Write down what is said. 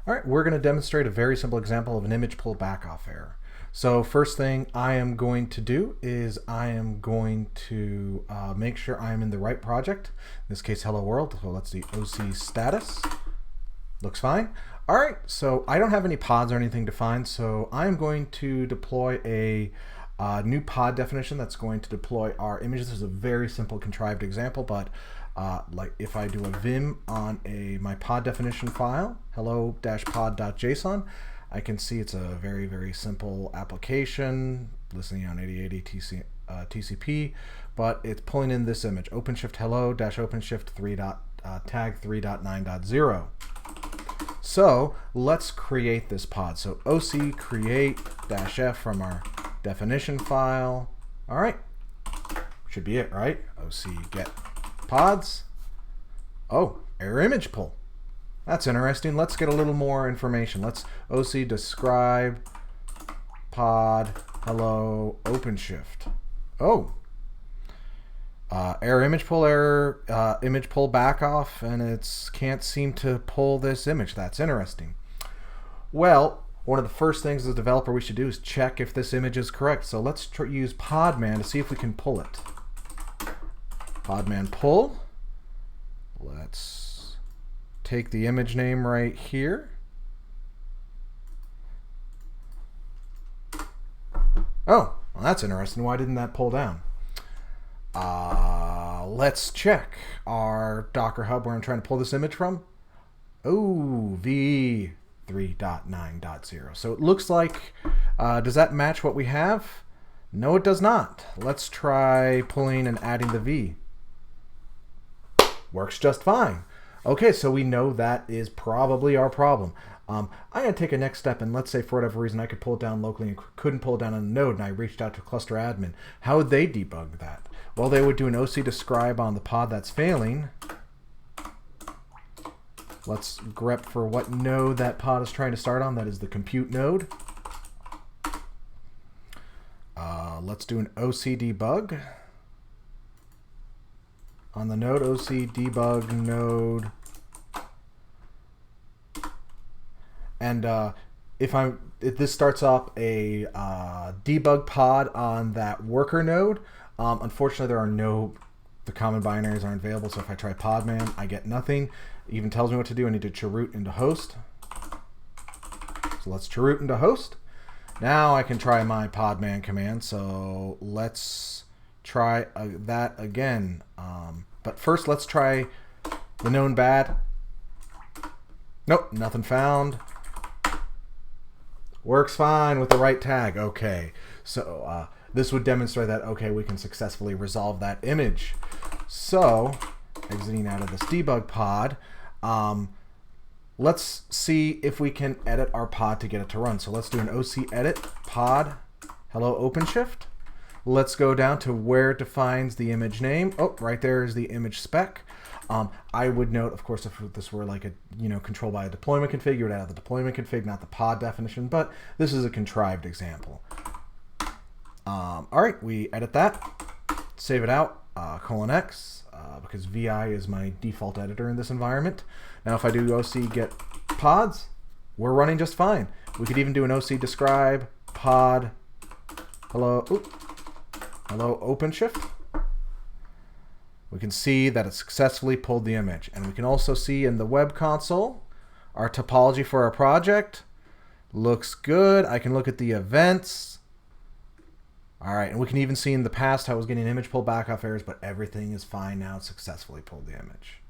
All right, we're going to demonstrate a very simple example of an image pull back off error. So first thing I am going to do is I am going to make sure I'm in the right project. In this case, Hello World. So let's see, OC status. Looks fine. All right, so I don't have any pods or anything defined, so I'm going to deploy a new pod definition that's going to deploy our images. This is a very simple contrived example, but like if I do a vim on my pod definition file, hello-pod.json, I can see it's a very, very simple application listening on 8080 TCP, but it's pulling in this image, OpenShift hello-OpenShift tag 3.9.0. So let's create this pod. So OC create -f from our definition file. All right, should be it, right? OC get pods. Oh, error image pull. That's interesting. Let's get a little more information. Let's OC describe pod hello OpenShift. Oh, error image pull, error image pull back off, and it's can't seem to pull this image. That's interesting. Well, one of the first things as a developer we should do is check if this image is correct. So let's use podman to see if we can pull it. Podman pull. Let's take the image name right here. Oh, well, that's interesting. Why didn't that pull down? Let's check our Docker Hub where I'm trying to pull this image from. Oh, v 3.9.0. So it looks like, does that match what we have? No, it does not. Let's try pulling and adding the v. Works just fine. Okay, so we know that is probably our problem. I'm going to take a next step, and let's say for whatever reason I could pull it down locally and couldn't pull it down on a node, and I reached out to cluster admin. How would they debug that? Well, they would do an OC describe on the pod that's failing. Let's grep for what node that pod is trying to start on. That is the compute node. Let's do an OC debug. On the node, OC debug node. And if this starts up a debug pod on that worker node, unfortunately the common binaries aren't available. So if I try podman, I get nothing. It even tells me what to do. I need to chroot into host. So let's chroot into host. Now I can try my podman command. So let's try that again. But first, let's try the known bad. Nope, nothing found. Works fine with the right tag. Okay, so this would demonstrate that, okay, we can successfully resolve that image. So, exiting out of this debug pod, let's see if we can edit our pod to get it to run. So let's do an OC edit pod hello OpenShift. Let's go down to where it defines the image name. Oh, right there is the image spec. I would note, of course, if this were like a controlled by a deployment config, you would add the deployment config, not the pod definition. But this is a contrived example. All right, we edit that, save it out, :x, because VI is my default editor in this environment. Now, if I do OC get pods, we're running just fine. We could even do an OC describe pod hello. Oops. Hello OpenShift. We can see that it successfully pulled the image. And we can also see in the web console our topology for our project. Looks good. I can look at the events. All right, and we can even see in the past how I was getting image pull back off errors, but everything is fine now. It successfully pulled the image.